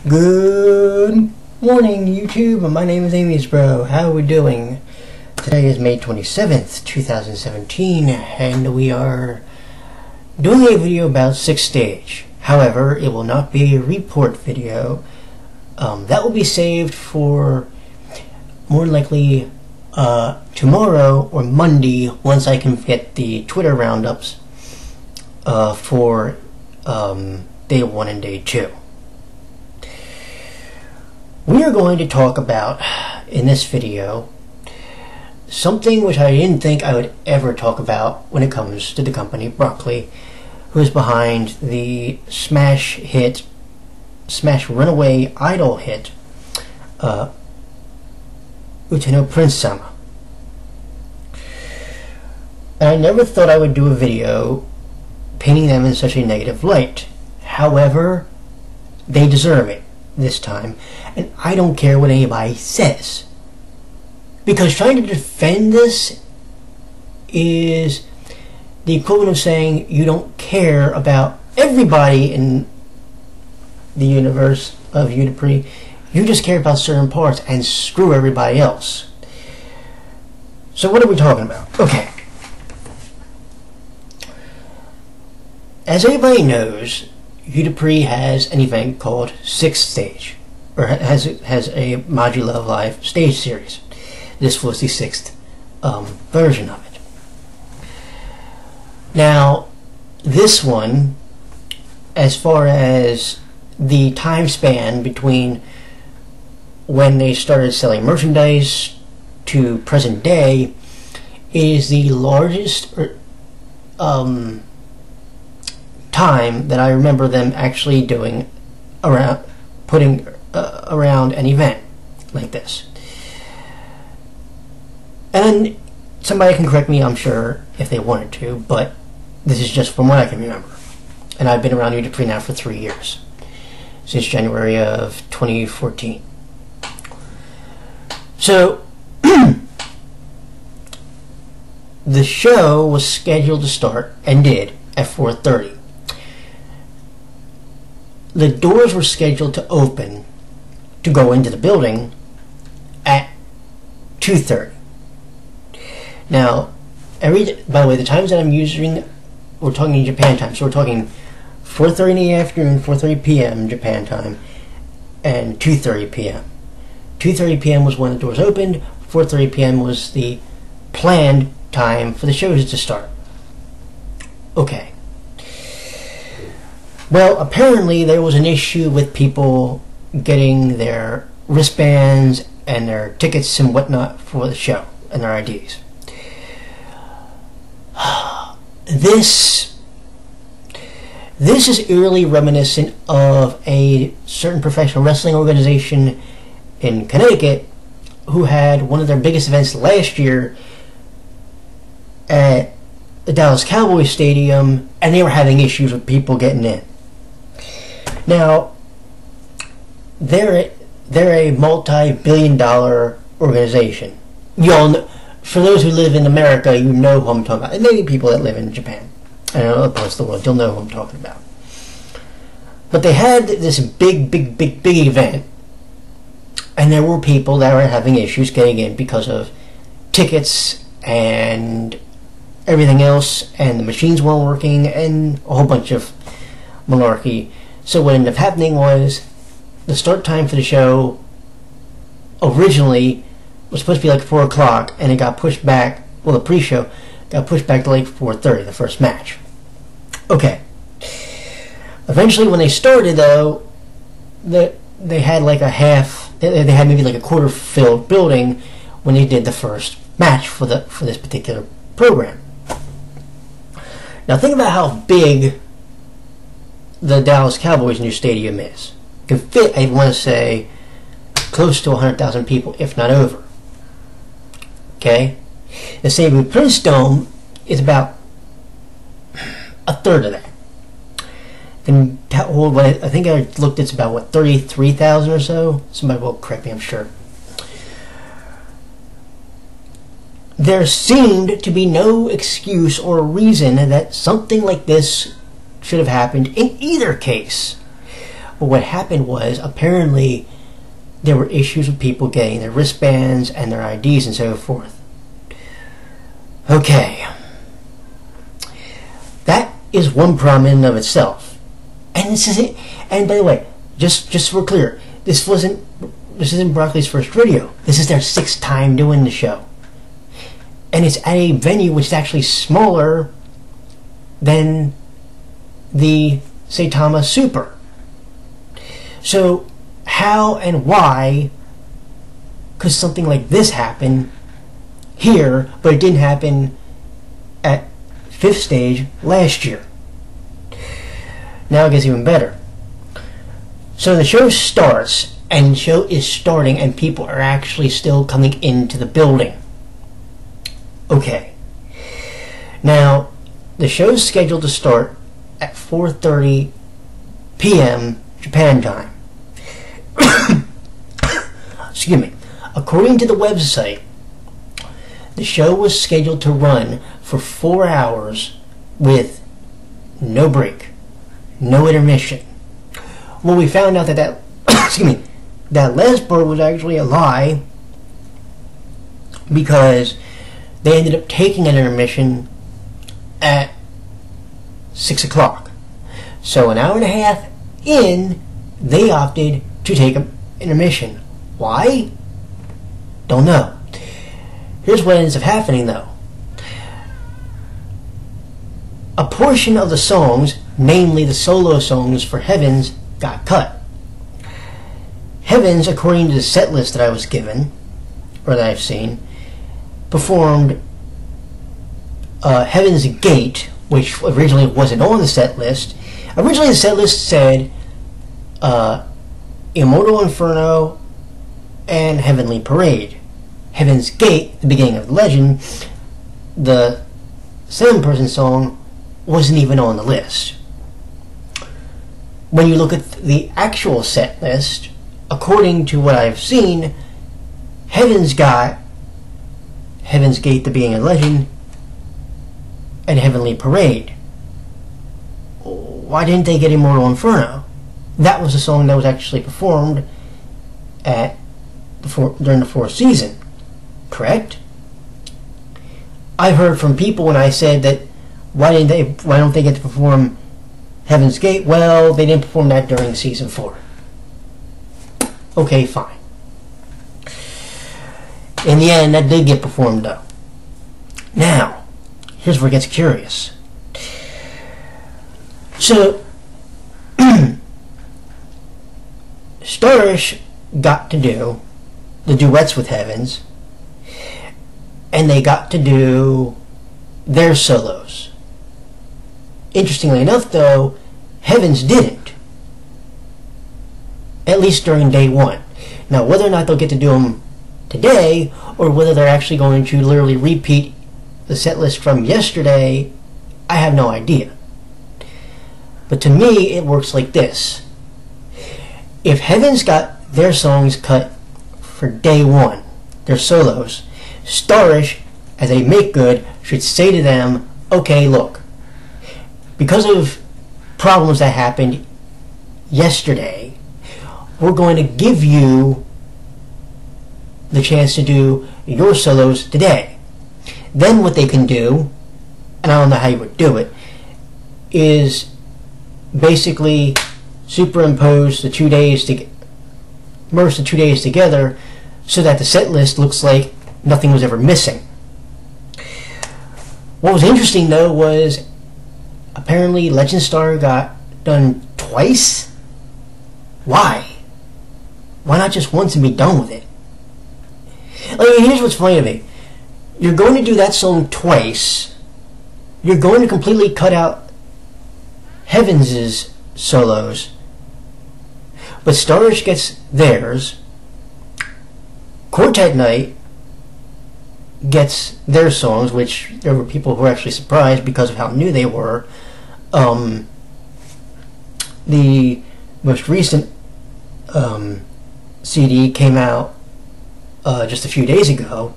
Good morning, YouTube. My name is Amy's Bro. How are we doing? Today is May 27th, 2017, and we are doing a video about 6th stage. However, it will not be a report video. That will be saved for more likely tomorrow or Monday once I can get the Twitter roundups for day 1 and day 2. We are going to talk about, in this video, something which I didn't think I would ever talk about when it comes to the company Broccoli, who is behind the smash runaway idol hit, Uteno Prince-sama. And I never thought I would do a video painting them in such a negative light. However, they deserve it this time, and I don't care what anybody says, because trying to defend this is the equivalent of saying you don't care about everybody in the universe of Udapri, you just care about certain parts and screw everybody else. So what are we talking about? Okay, as everybody knows, Udapri has an event called 6th Stage, or has a Modular Live stage series. This was the 6th version of it. Now, this one, as far as the time span between when they started selling merchandise to present day, is the largest time that I remember them actually doing putting around an event like this. And somebody can correct me, I'm sure, if they wanted to, but this is just from what I can remember. And I've been around Udapri now for 3 years, since January of 2014. So, the show was scheduled to start, and did, at 4:30. The doors were scheduled to open to go into the building at 2:30. Now, by the way, the times that I'm using, we're talking in Japan time, so we're talking 4:30 in the afternoon, 4:30 p.m. Japan time, and 2:30 p.m. 2:30 p.m. was when the doors opened, 4:30 p.m. was the planned time for the shows to start. Okay. Well, apparently there was an issue with people getting their wristbands and their tickets and whatnot for the show, and their IDs. This is eerily reminiscent of a certain professional wrestling organization in Connecticut who had one of their biggest events last year at the Dallas Cowboys Stadium, and they were having issues with people getting in. Now, they're a multi-billion-dollar organization. You all know, for those who live in America, you know who I'm talking about. And maybe people that live in Japan and other parts of the world, you'll know who I'm talking about. But they had this big event, and there were people that were having issues getting in because of tickets and everything else, and the machines weren't working, and a whole bunch of malarkey. So what ended up happening was the start time for the show originally was supposed to be like 4 o'clock, and it got pushed back. Well, the pre-show got pushed back to like 4:30, the first match. Okay. Eventually, when they started, though, they had like a half. They had maybe like a quarter-filled building when they did the first match for this particular program. Now, think about how big the Dallas Cowboys' new stadium is. It can fit, I want to say, close to 100,000 people, if not over. Okay? The St. Prince Dome is about a third of that. And I think I looked, it's about, what, 33,000 or so? Somebody will correct me, I'm sure. There seemed to be no excuse or reason that something like this should have happened in either case. But what happened was, apparently, there were issues with people getting their wristbands and their IDs and so forth. Okay. That is one problem in and of itself. And this is it. And by the way, just so we're clear, this isn't Broccoli's first rodeo. This is their 6th time doing the show. And it's at a venue which is actually smaller than the Saitama Super. So how and why could something like this happen here, but it didn't happen at 5th stage last year? Now it gets even better. So the show starts, and the show is starting, and people are actually still coming into the building. Okay. Now, the show is scheduled to start at 4:30 p.m. Japan time. Excuse me. According to the website, the show was scheduled to run for 4 hours with no break, no intermission. Well, we found out that excuse me, that last part was actually a lie, because they ended up taking an intermission at 6 o'clock. So an hour and a half in, they opted to take an intermission. Why? Don't know. Here's what ends up happening, though. A portion of the songs, namely the solo songs for Heavens, got cut. Heavens, according to the set list that I was given, or that I've seen, performed Heaven's Gate, which originally wasn't on the set list. Originally the set list said Immortal Inferno and Heavenly Parade. Heaven's Gate, the beginning of the legend, the 7-person song, wasn't even on the list. When you look at the actual set list, according to what I've seen, Heaven's got Heaven's Gate, the beginning of the legend, and Heavenly Parade. Why didn't they get Immortal Inferno? That was a song that was actually performed at during the 4th season, correct? I heard from people when I said that why don't they get to perform Heaven's Gate? Well, they didn't perform that during season 4. Okay, fine. In the end, that did get performed, though. Now, here's where it gets curious. So, Starish got to do the duets with Heavens, and they got to do their solos. Interestingly enough, though, Heavens didn't. At least during day 1. Now, whether or not they'll get to do them today, or whether they're actually going to literally repeat the set list from yesterday, I have no idea. But to me, it works like this. If Heavens got their songs cut for day 1, their solos, Starish, as a make-good, should say to them, okay, look, because of problems that happened yesterday, we're going to give you the chance to do your solos today. Then what they can do, and I don't know how you would do it, is basically superimpose the 2 days merge the 2 days together so that the set list looks like nothing was ever missing. What was interesting, though, was apparently Legend Star got done twice. Why? Why not just once and be done with it? Like, here's what's funny to me. You're going to do that song twice. You're going to completely cut out Heavens' solos. But Starish gets theirs. Quartet Night gets their songs, which there were people who were actually surprised because of how new they were. The most recent CD came out just a few days ago.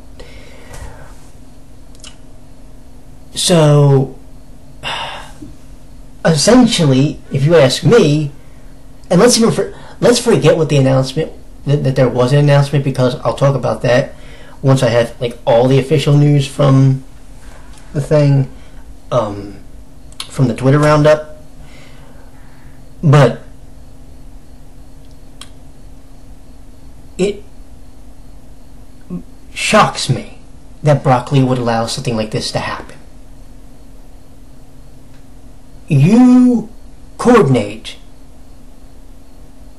So, essentially, if you ask me, And let's forget what the announcement that there was an announcement, because I'll talk about that once I have like all the official news from the thing, from the Twitter roundup. But it shocks me that Broccoli would allow something like this to happen. You coordinate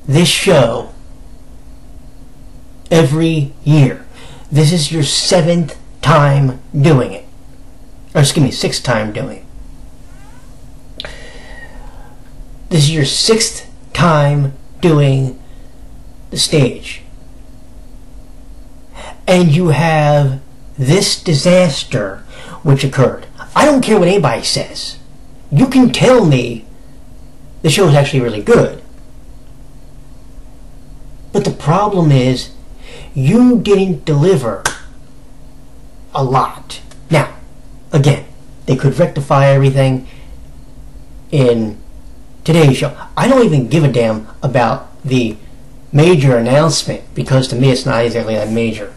this show every year. This is your 7th time doing it. Or excuse me, 6th time doing it. This is your 6th time doing the stage. And you have this disaster which occurred. I don't care what anybody says. You can tell me the show is actually really good. But the problem is, you didn't deliver a lot. Now, again, they could rectify everything in today's show. I don't even give a damn about the major announcement, because to me it's not exactly that major.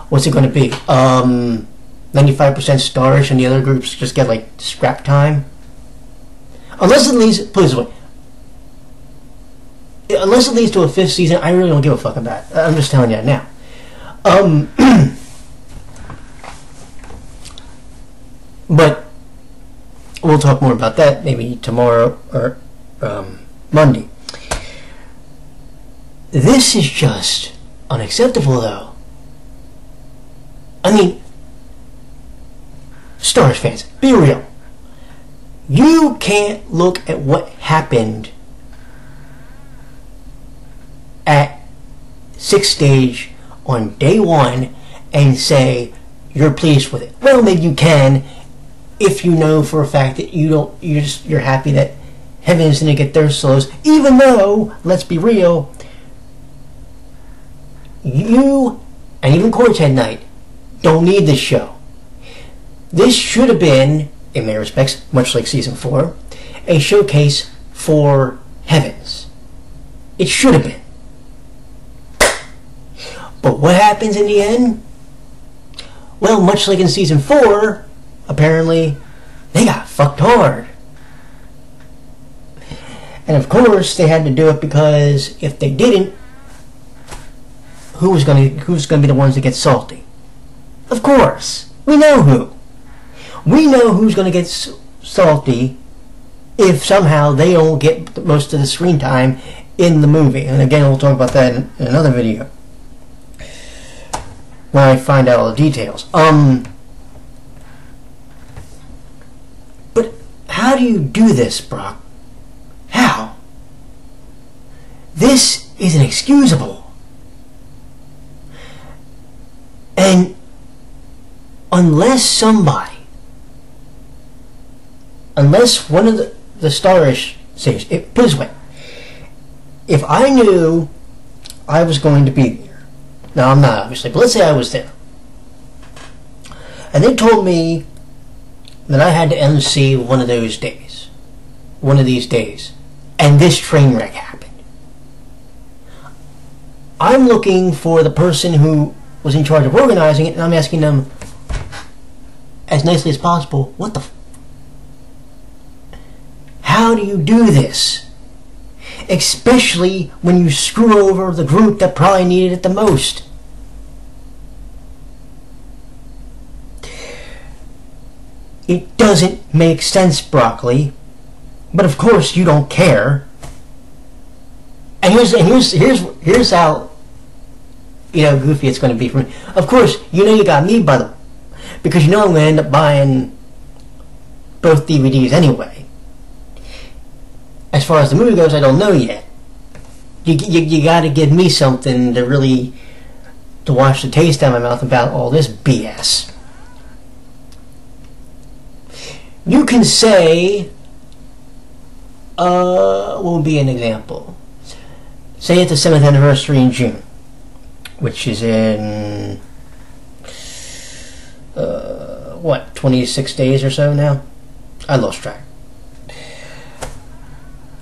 What's it going to be? 95% stars, and the other groups just get like scrap time? Unless it leads, please wait. Unless it leads to a 5th season, I really don't give a fuck about it. I'm just telling you now. But we'll talk more about that maybe tomorrow or Monday. This is just unacceptable, though. I mean, Star Wars fans, be real. You can't look at what happened at 6th stage on day 1 and say you're pleased with it. Well, maybe you can if you know for a fact that you're happy that Heaven's gonna get their solos, even though, let's be real, you and even Quartz Head Night don't need this show. This should have been, in many respects, much like season 4, a showcase for Heavens. It should have been. But what happens in the end? Well, much like in season 4, apparently, they got fucked hard. And of course, they had to do it because if they didn't, who's going to be the ones that get salty? Of course, we know who. We know who's going to get salty if somehow they don't get most of the screen time in the movie. And again, we'll talk about that in another video when I find out all the details. But how do you do this, Brock? How? This is inexcusable. And unless one of the Starish says, put it this way, if I knew I was going to be there, now I'm not obviously, but let's say I was there, and they told me that I had to MC one of these days, and this train wreck happened. I'm looking for the person who was in charge of organizing it, and I'm asking them, as nicely as possible, what the how do you do this? Especially when you screw over the group that probably needed it the most. It doesn't make sense, Broccoli. But of course you don't care. And here's how goofy it's going to be for me. Of course, you got me because I'm going to end up buying both DVDs anyway. As far as the movie goes, I don't know yet. You got to give me something to wash the taste out of my mouth about all this BS. You can say, what would be an example? Say it's the 7th anniversary in June, which is in 26 days or so now? I lost track.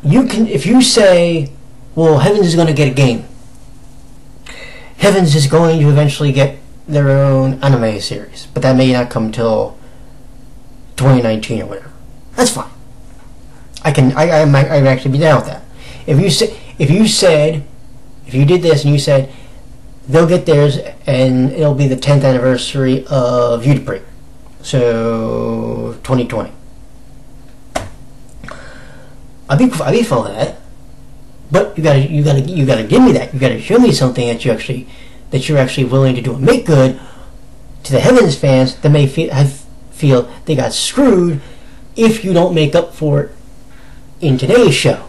If you say well, Heavens is going to get a game. Heavens is going to eventually get their own anime series, but that may not come till 2019 or whatever. That's fine. I'd actually be down with that. If you did this and you said they'll get theirs and it'll be the 10th anniversary of Udapre, so 2020, I'd be fine with that. But you gotta give me that. You gotta show me something that you're actually willing to do and make good to the Heavens fans that may feel they got screwed if you don't make up for it in today's show.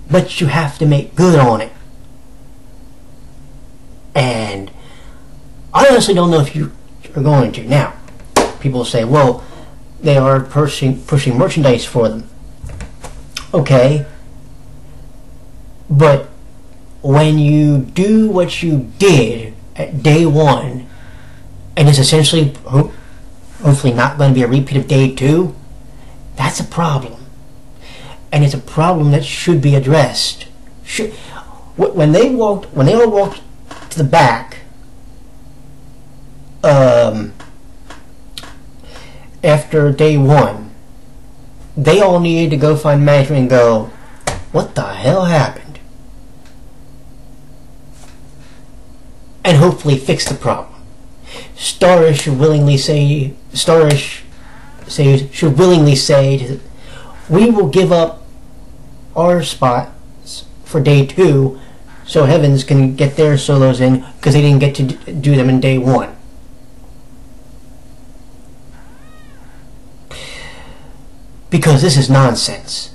But you have to make good on it. And I honestly don't know if you are going to. Now, people say, well, they are pushing merchandise for them. Okay. But when you do what you did at day one, and it's essentially hopefully not going to be a repeat of day two, that's a problem. And it's a problem that should be addressed. When they all walked to the back, after day one, they all needed to go find management and go, what the hell happened? And hopefully fix the problem. Starish should willingly say, we will give up our spots for day two so Heavens can get their solos in because they didn't get to do them in day one. Because this is nonsense.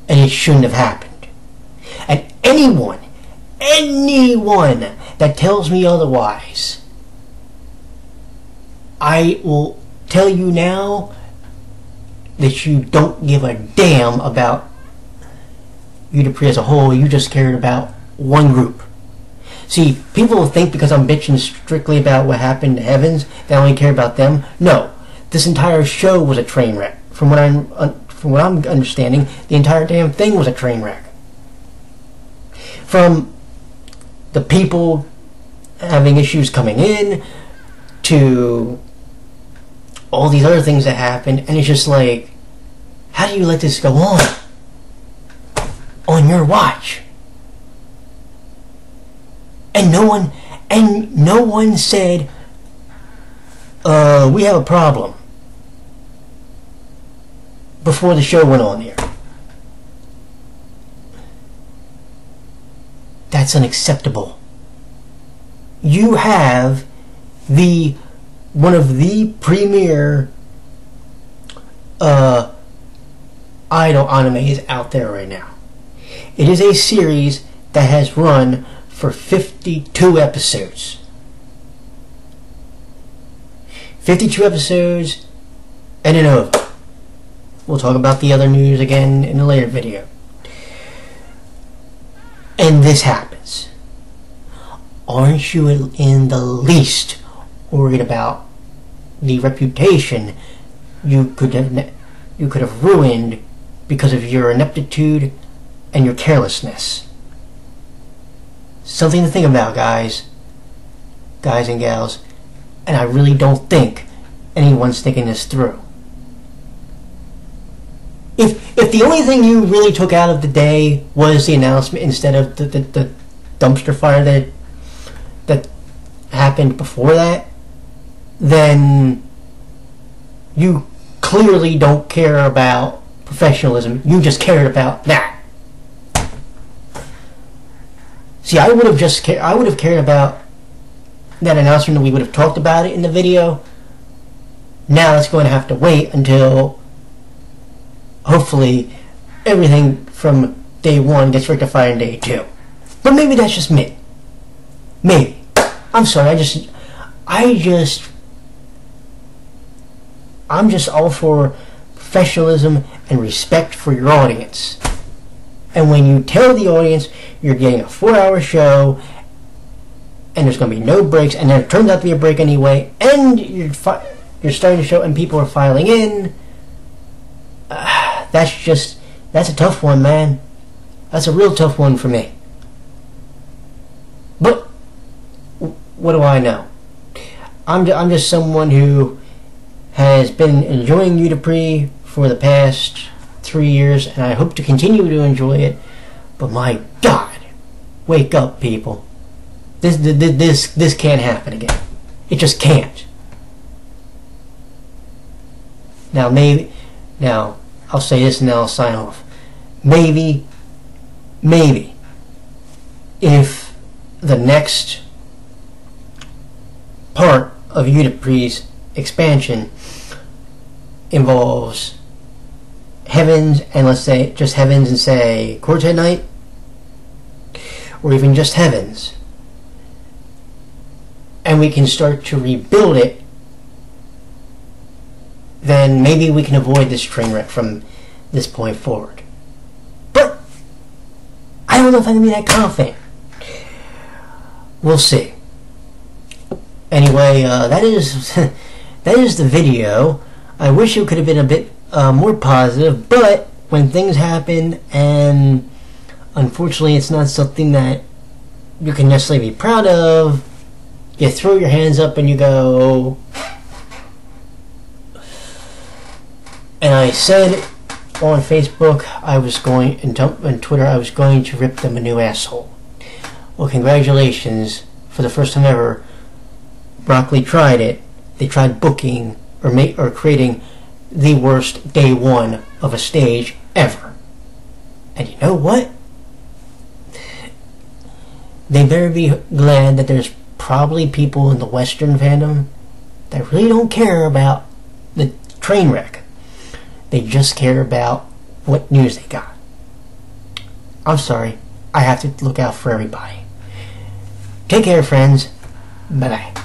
And it shouldn't have happened. And anyone that tells me otherwise, I will tell you now that you don't give a damn about Udapre as a whole. You just cared about one group. See, people will think because I'm bitching strictly about what happened to Heavens that I only care about them. No, this entire show was a train wreck. From what I'm understanding, the entire damn thing was a train wreck. From the people having issues coming in to all these other things that happened, and it's just like, how do you let this go on your watch? And no one said, we have a problem before the show went on there. That's unacceptable. You have one of the premier idol animes out there right now. It is a series that has run for 52 episodes. 52 episodes and an over. We'll talk about the other news again in a later video. And this happens. Aren't you in the least worried about the reputation you could have ruined because of your ineptitude and your carelessness? Something to think about, guys and gals, and I really don't think anyone's thinking this through. If the only thing you really took out of the day was the announcement instead of the dumpster fire that happened before that, then you clearly don't care about professionalism. You just cared about that. See, I would have cared about that announcement, and we would have talked about it in the video. Now it's going to have to wait until hopefully everything from day one gets rectified in day two. But maybe that's just me. Maybe. I'm sorry, I'm just all for professionalism and respect for your audience. And when you tell the audience you're getting a 4-hour show and there's going to be no breaks, and then it turns out to be a break anyway, and you're starting to show and people are filing in, that's a tough one, man. That's a real tough one for me. But what do I know? I'm just someone who has been enjoying Udapre for the past 3 years, and I hope to continue to enjoy it. But my God, wake up, people! This can't happen again. It just can't. Now I'll say this and then I'll sign off. Maybe, if the next part of Udapre's expansion involves Heavens, and let's say just Heavens and say Quartet Night, or even just Heavens, and we can start to rebuild it, then maybe we can avoid this train wreck from this point forward. But I don't know if I can be that confident. We'll see. Anyway, that is the video. I wish it could have been a bit more positive, but when things happen and unfortunately it's not something that you can necessarily be proud of, you throw your hands up and you go. And I said on Facebook and Twitter I was going to rip them a new asshole. Well, congratulations, for the first time ever, Broccoli tried it. They tried booking or creating the worst day one of a stage ever. And you know what? They better be glad that there's probably people in the Western fandom that really don't care about the train wreck. They just care about what news they got. I'm sorry. I have to look out for everybody. Take care, friends. Bye-bye.